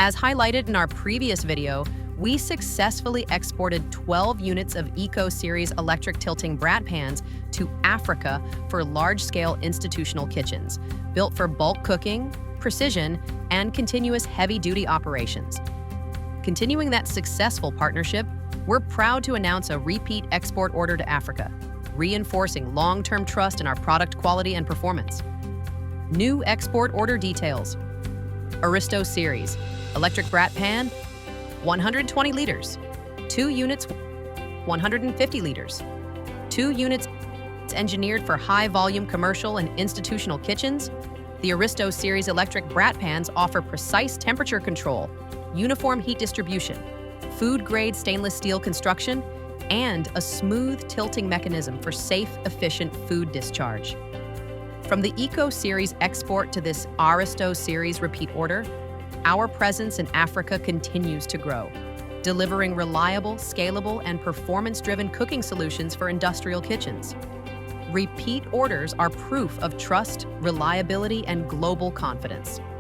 As highlighted in our previous video, we successfully exported 12 units of Eco Series electric tilting Bratt pans to Africa for large-scale institutional kitchens, built for bulk cooking, precision, and continuous heavy-duty operations. Continuing that successful partnership, we're proud to announce a repeat export order to Africa, reinforcing long-term trust in our product quality and performance. New export order details. Aristo Series, electric Bratt pan, 120 liters, 2 units, 150 liters, 2 units engineered for high-volume commercial and institutional kitchens. The Aristo Series electric Bratt pans offer precise temperature control, uniform heat distribution, food-grade stainless steel construction, and a smooth tilting mechanism for safe, efficient food discharge. From the Eco Series export to this Aristo Series repeat order, our presence in Africa continues to grow, delivering reliable, scalable, and performance-driven cooking solutions for industrial kitchens. Repeat orders are proof of trust, reliability, and global confidence,